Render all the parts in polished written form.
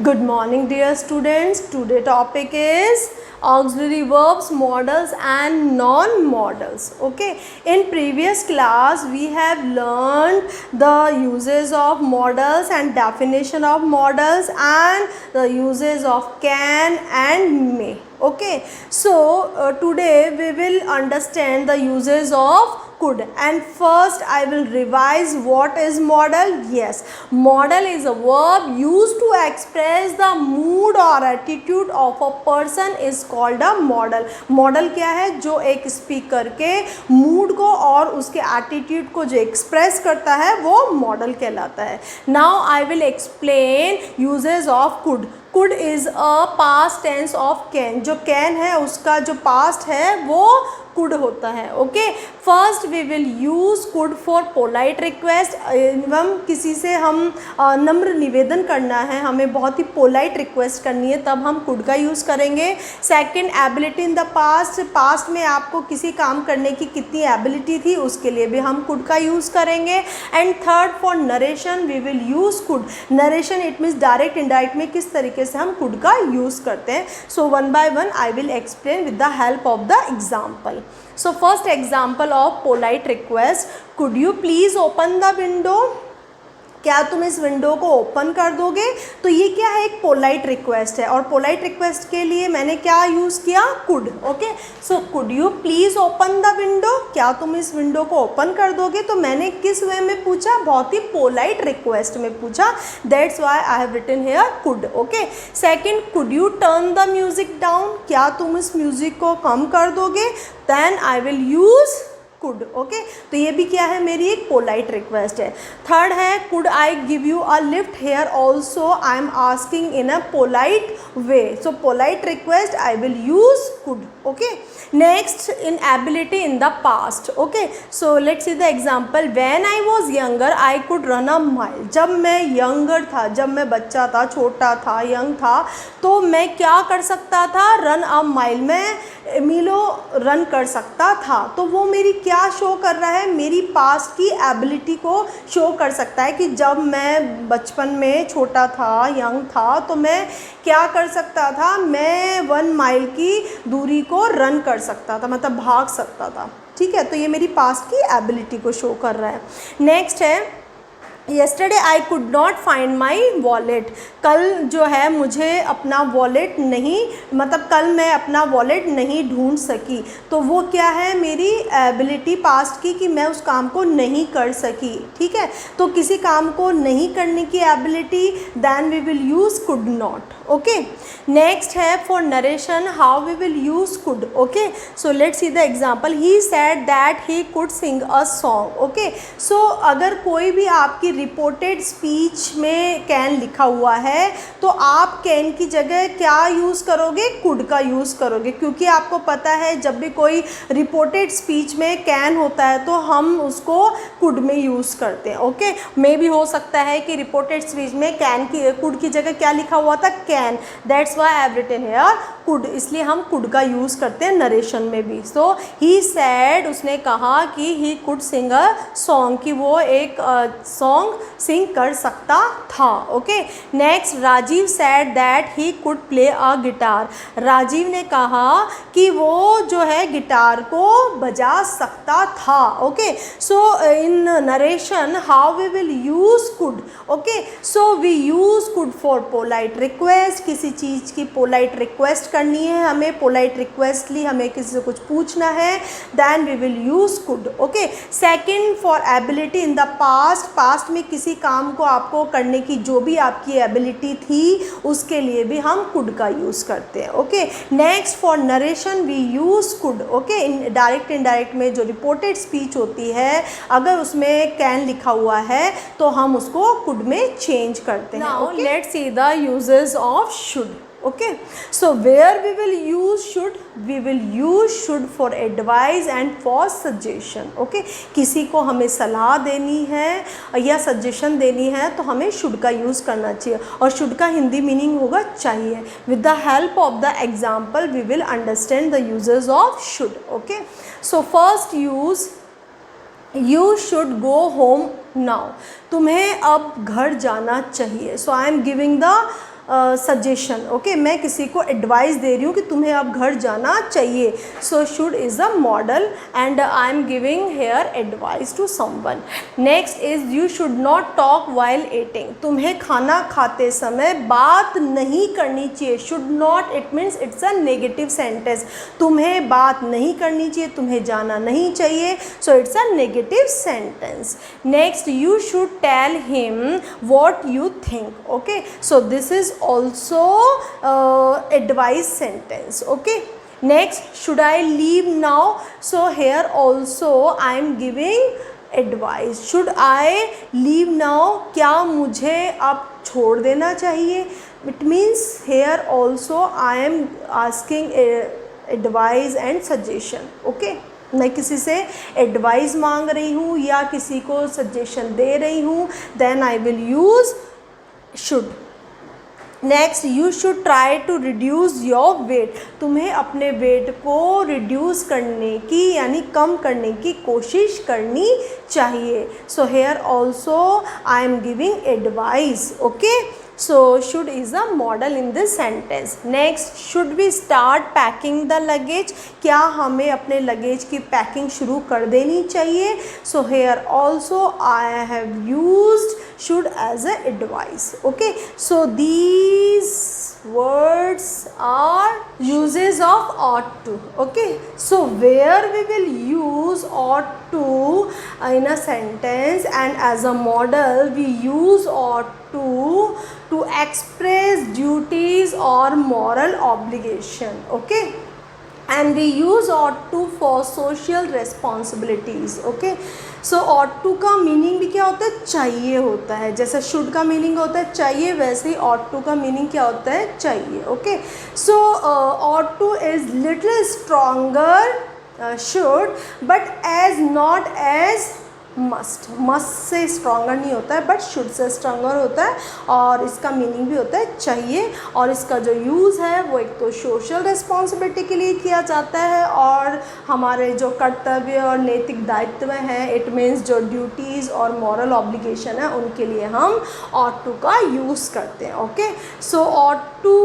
Good morning, dear students. Today topic is auxiliary verbs, modals and non-modals. Okay, in previous class we have learned the uses of modals and definition of modals and the uses of can and may. Okay, so today we will understand the uses of could, and first I will revise what is modal. Yes, modal is a verb used to express the mood or attitude of a person is called a modal. modal क्या है? जो एक speaker के mood को और उसके attitude को जो एक्सप्रेस करता है वो मॉडल कहलाता है. Now I will explain uses of could. Could is a past tense of can. जो कैन है उसका जो पास्ट है वो कुड होता है. Okay, first we will use could for polite request. एवं किसी से हम नम्र निवेदन करना है, हमें बहुत ही पोलाइट रिक्वेस्ट करनी है, तब हम कुड का यूज़ करेंगे. Second, ability in the past. Past में आपको किसी काम करने की कितनी एबिलिटी थी उसके लिए भी हम कुड का यूज़ करेंगे. And third, for narration we will use could. Narration it means direct indirect में किस तरीके से हम कुड का यूज़ करते हैं. So one by one I will explain with the help of the example. So first example of polite request, could you please open the window? क्या तुम इस विंडो को ओपन कर दोगे? तो ये क्या है? एक पोलाइट रिक्वेस्ट है और पोलाइट रिक्वेस्ट के लिए मैंने क्या यूज़ किया? Could. Okay, so could you please open the window. क्या तुम इस विंडो को ओपन कर दोगे? तो मैंने किस वे में पूछा? बहुत ही पोलाइट रिक्वेस्ट में पूछा. That's why I have written here could. Okay, second, could you turn the music down. क्या तुम इस म्यूज़िक को कम कर दोगे? Then I will use could. Okay, तो ये भी क्या है? मेरी एक पोलाइट रिक्वेस्ट है. थर्ड है, could I give you a lift here also. I am asking in a polite way. So polite request I will use could. Okay, next, in ability in the past. Okay, so let's see the example. When I was younger I could run a mile. जब मैं younger था, जब मैं बच्चा था, छोटा था, young था, तो मैं क्या कर सकता था? Run a mile. मैं मीलो रन कर सकता था. तो वो मेरी क्या शो कर रहा है? मेरी पास्ट की एबिलिटी को शो कर सकता है कि जब मैं बचपन में छोटा था, यंग था, तो मैं क्या कर सकता था? मैं 1 माइल की दूरी को रन कर सकता था, मतलब भाग सकता था. ठीक है, तो ये मेरी पास्ट की एबिलिटी को शो कर रहा है. नेक्स्ट है, yesterday I could not find my wallet. कल जो है मुझे अपना वॉलेट नहीं, मतलब कल मैं अपना वॉलेट नहीं ढूंढ सकी. तो वो क्या है? मेरी एबिलिटी पास्ट की कि मैं उस काम को नहीं कर सकी. ठीक है, तो किसी काम को नहीं करने की ability, then we will use could not. Okay, next है for narration, how we will use could. Okay, so let's see the example. He said that he could sing a song. Okay, so अगर कोई भी आपकी reported speech में can लिखा हुआ है तो आप कैन की जगह क्या यूज़ करोगे? कुड का यूज़ करोगे, क्योंकि आपको पता है जब भी कोई रिपोर्टेड स्पीच में कैन होता है तो हम उसको कुड में यूज़ करते हैं. ओके, मे भी हो सकता है कि रिपोर्टेड स्पीच में कैन की कुड की जगह क्या लिखा हुआ था? Can. That's why I have written here could. इसलिए हम कुड का यूज़ करते हैं नरेशन में भी. सो ही सैड, उसने कहा कि ही कुड सिंग अ सॉन्ग, कि वो एक सॉन्ग सिंग कर सकता था. Okay, next, Rajeev said that he could play a guitar. Rajeev ने कहा कि वो जो है गिटार को बजा सकता था. Okay, so in narration how we will use could. Okay, so we use could for polite request. किसी चीज़ की पोलाइट रिक्वेस्ट करनी है हमें, पोलाइट रिक्वेस्टली हमें किसी से कुछ पूछना है, then we will use could. Okay, second, for ability in the past. Past में किसी काम को आपको करने की जो भी आपकी एबिलिटी थी उसके लिए भी हम कुड का यूज़ करते हैं. Okay, next, for narration we use could. Okay, in direct indirect में जो रिपोर्टेड स्पीच होती है, अगर उसमें कैन लिखा हुआ है तो हम उसको कुड में चेंज करते हैं. Now let's see the uses of should. Okay, so where we will use should? We will use should for advice and for suggestion. Okay, किसी को हमें सलाह देनी है या सजेशन देनी है तो हमें should का यूज़ करना चाहिए, और should का हिंदी मीनिंग होगा चाहिए. With the help of the example we will understand the uses of should. Okay, so first use, you should go home now. तुम्हें अब घर जाना चाहिए. So I am giving the suggestion, okay, मैं किसी को एडवाइस दे रही हूँ कि तुम्हें अब घर जाना चाहिए. So should is a model and I am giving here advice to someone. Next is you should not talk while eating. तुम्हें खाना खाते समय बात नहीं करनी चाहिए. Should not, it means it's a negative sentence. तुम्हें बात नहीं करनी चाहिए, तुम्हें जाना नहीं चाहिए. So it's a negative sentence. Next, you should tell him what you think. Okay, so this is also advice sentence. Okay, next, should I leave now? So here also I am giving advice. Should I leave now? क्या मुझे अब छोड़ देना चाहिए? It means here also I am asking advice and suggestion. Okay, मैं किसी से advice मांग रही हूँ या किसी को सजेशन दे रही हूँ, then I will use should. Next, you should try to reduce your weight. तुम्हें अपने वेट को रिड्यूस करने की यानी कम करने की कोशिश करनी चाहिए. So here also I am giving advice. Okay, so should is a model in this sentence. Next, should we start packing the luggage? क्या हमें अपने लगेज की पैकिंग शुरू कर देनी चाहिए? So here also I have used should as a advice. Okay, so these words are uses of ought to. Okay, so where we will use ought to in a sentence, and as a model we use ought to express duties or moral obligation. Okay, and we use ought to for social responsibilities. Okay, so ought to का meaning भी क्या होता है? चाहिए होता है. जैसे should का मीनिंग होता है चाहिए, वैसे ही ought to का मीनिंग क्या होता है? चाहिए. Okay, so ought to is little stronger should, but as not as must. Must say stronger नहीं होता है, बट शुड से स्ट्रॉन्गर होता है, और इसका मीनिंग भी होता है चाहिए. और इसका जो यूज़ है वो एक तो सोशल रिस्पॉन्सिबिलिटी के लिए किया जाता है, और हमारे जो कर्तव्य और नैतिक दायित्व हैं, इट मीन्स जो ड्यूटीज़ और मॉरल ऑब्लिगेशन है, उनके लिए हम ought to का यूज़ करते हैं. ओके, सो ought to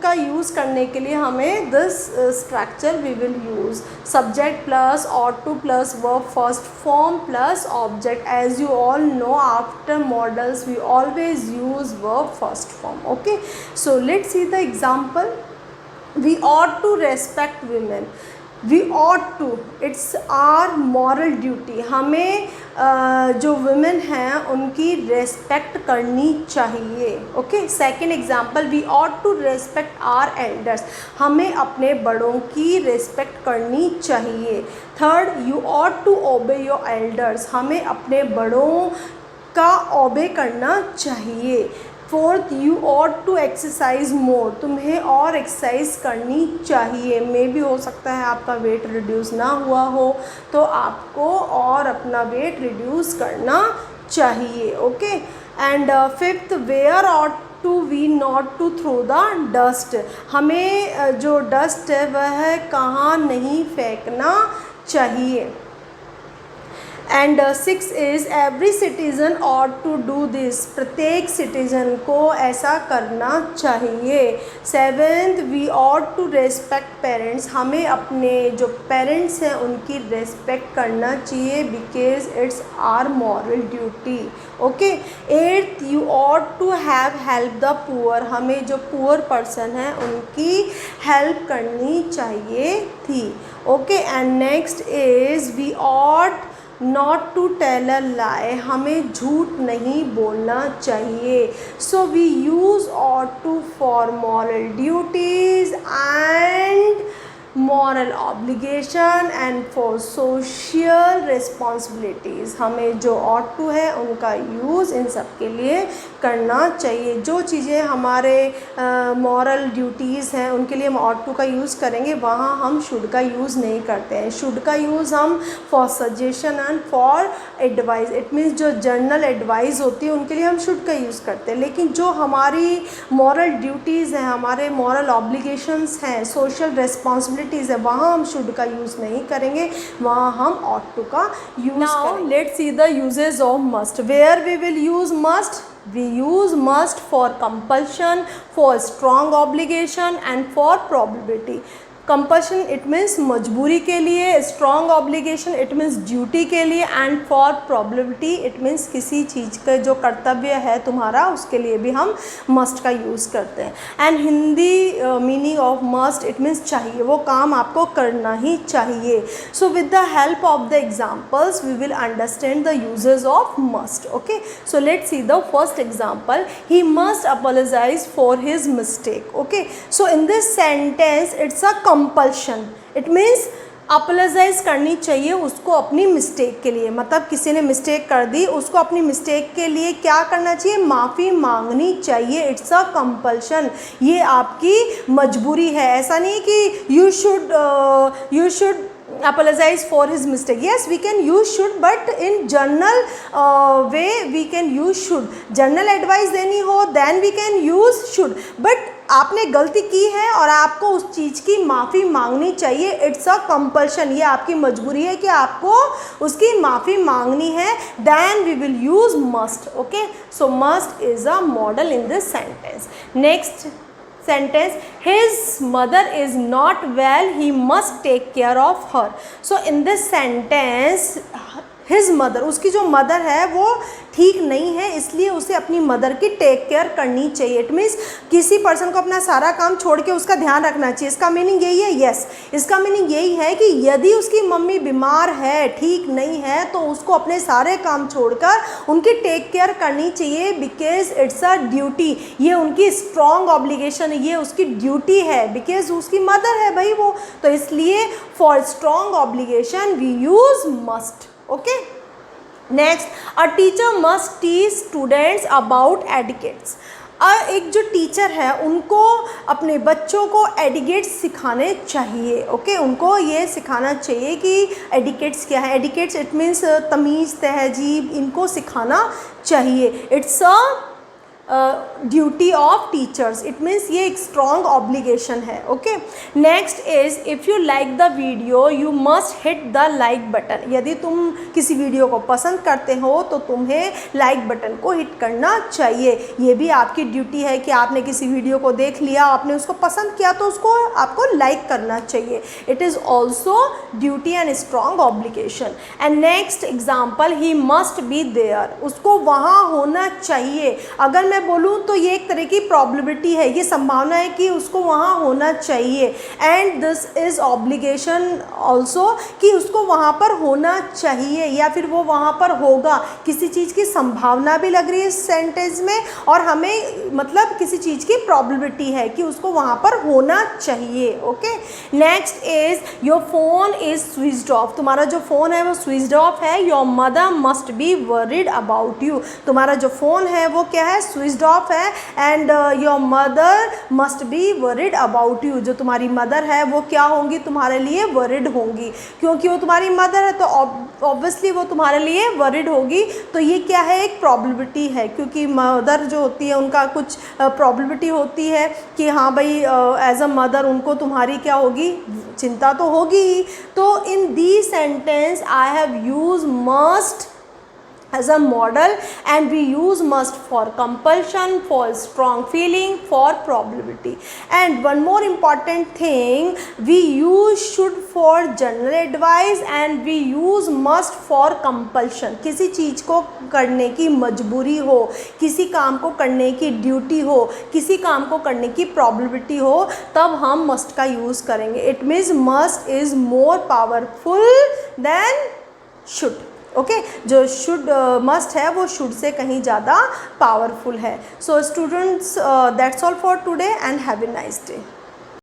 का यूज़ करने के लिए हमें this structure we will use subject plus ought to plus verb first form plus object. As you all know, after models we always use verb first form. Okay, so let's see the example. We ought to respect women. We ought to, it's our moral duty. हमें जो women हैं उनकी respect करनी चाहिए. Okay, second example, we ought to respect our elders. हमें अपने बड़ों की respect करनी चाहिए. Third, you ought to obey your elders. हमें अपने बड़ों का obey करना चाहिए. Fourth, you ought to exercise more. तुम्हें और एक्सरसाइज करनी चाहिए. मे भी हो सकता है आपका वेट रिड्यूस ना हुआ हो, तो आपको और अपना वेट रिड्यूस करना चाहिए. Okay, and fifth, where ought to we not to throw the dust. हमें जो डस्ट है वह कहाँ नहीं फेंकना चाहिए. And six is every citizen ought to do this. प्रत्येक सिटीज़न को ऐसा करना चाहिए. Seventh, we ought to respect parents. हमें अपने जो पेरेंट्स हैं उनकी रेस्पेक्ट करना चाहिए, because it's our moral duty. Okay, eighth, you ought to have help the poor. हमें जो पुअर पर्सन है उनकी हेल्प करनी चाहिए थी. Okay, and next is we ought not to tell a lie. हमें झूठ नहीं बोलना चाहिए. So we use ought to for moral duties and moral obligation and for social responsibilities. हमें जो ought to है उनका यूज़ इन सब के लिए करना चाहिए. जो चीज़ें हमारे मॉरल ड्यूटीज़ हैं उनके लिए हम ought to का यूज़ करेंगे, वहाँ हम should का यूज़ नहीं करते हैं. should का यूज़ हम for suggestion and for advice, it means जो जनरल एडवाइस होती है उनके लिए हम should का यूज़ करते हैं. लेकिन जो हमारी मॉरल ड्यूटीज़ हैं, हमारे मॉरल ऑब्लिगेशंस हैं, सोशल रिस्पॉन्सिबिलिटीज़ है, वहाँ हम should का यूज़ नहीं करेंगे, वहाँ हम ought to का यूज़ करेंगे. Now let's see the uses of must. Where we will use must? We use must for compulsion, for strong obligation and for probability. Compulsion it means मजबूरी के लिए, strong obligation it means duty के लिए, and for probability it means किसी चीज़ का जो कर्तव्य है तुम्हारा उसके लिए भी हम मस्ट का यूज़ करते हैं. And Hindi meaning of must it means चाहिए, वो काम आपको करना ही चाहिए. So with the help of the examples we will understand the uses of must. Okay, so let's see the first example. He must apologize for his mistake. Okay, so in this sentence it's a compulsion. It means apologize करनी चाहिए उसको अपनी mistake के लिए. मतलब किसी ने mistake कर दी, उसको अपनी मिस्टेक के लिए क्या करना चाहिए, माफ़ी मांगनी चाहिए. इट्स अ कंपल्शन, ये आपकी मजबूरी है. ऐसा नहीं कि you should apologize for his mistake. Yes, we can use should, but in general way we can use should. General advice देनी हो then we can use should. But आपने गलती की है और आपको उस चीज़ की माफ़ी मांगनी चाहिए. इट्स अ कंपल्शन, ये आपकी मजबूरी है कि आपको उसकी माफ़ी मांगनी है. then we will use must. Okay, so must is a model in this sentence. Next sentence, his mother is not well, he must take care of her. So in this sentence his mother, उसकी जो mother है वो ठीक नहीं है, इसलिए उसे अपनी मदर की टेक केयर करनी चाहिए. इट मीन्स किसी पर्सन को अपना सारा काम छोड़ के उसका ध्यान रखना चाहिए. इसका मीनिंग यही है. यस, इसका मीनिंग यही है कि यदि उसकी मम्मी बीमार है, ठीक नहीं है, तो उसको अपने सारे काम छोड़कर उनकी टेक केयर करनी चाहिए. बिकॉज इट्स अ ड्यूटी, ये उनकी स्ट्रॉन्ग ऑब्लिगेशन है, ये उसकी ड्यूटी है. बिकॉज उसकी मदर है भाई वो, तो इसलिए for strong obligation we use must. Okay, next, a teacher must teach students about etiquettes. एक जो टीचर है उनको अपने बच्चों को एटिकेट्स सिखाने चाहिए. ओके, उनको ये सिखाना चाहिए कि एटिकेट्स क्या है. एटिकेट्स इट मीन्स तमीज़, तहजीब, इनको सिखाना चाहिए. It's a duty of teachers. It means ये एक स्ट्रॉन्ग ऑब्लिगेशन है. Okay, next is if you like the video you must hit the like button. यदि तुम किसी वीडियो को पसंद करते हो तो तुम्हें लाइक बटन को हिट करना चाहिए. ये भी आपकी ड्यूटी है कि आपने किसी वीडियो को देख लिया, आपने उसको पसंद किया तो उसको आपको लाइक करना चाहिए. It is also duty and strong obligation. And next example, he must be there. उसको वहाँ होना चाहिए. अगर मैं बोलूँ तो ये एक तरह की प्रॉबिलिटी है, ये संभावना है कि उसको वहाँ होना चाहिए. And this is obligation also, कि उसको वहाँ पर होना चाहिए या फिर वो वहाँ पर होगा. किसी चीज़ की संभावना भी लग रही है इस सेंटेंस में, और हमें मतलब किसी चीज़ की प्रॉबिलिटी है कि उसको वहाँ पर होना चाहिए. Okay, next is your phone is switched off. तुम्हारा जो फ़ोन है वो स्विच्ड ऑफ है. Your mother must be worried about you. तुम्हारा जो फ़ोन है वो क्या है, स्विच्ड ऑफ है. And your mother must be worried about you. जो तुम्हारी मदर है वो क्या होंगी, तुम्हारे लिए वरीड होंगी. क्योंकि वो तुम्हारी मदर है तो ऑब्वियसली वो तुम्हारे लिए वरीड होगी. तो ये क्या है, एक प्रॉबिलिटी है. क्योंकि मदर जो होती है उनका कुछ प्रॉबिलिटी होती है कि हाँ भाई एज अ मदर उनको तुम्हारी क्या होगी, चिंता तो होगी ही. तो in the sentence I have use must as a model, and we use must for compulsion, for strong feeling, for probability. And one more important thing, we use should for general advice and we use must for compulsion. किसी चीज़ को करने की मजबूरी हो, किसी काम को करने की ड्यूटी हो, किसी काम को करने की probability हो, तब हम must का यूज़ करेंगे. It means must is more powerful than should. Okay, जो शुड मस्ट है वो शुड से कहीं ज़्यादा पावरफुल है. So students, that's all for today and have a nice day.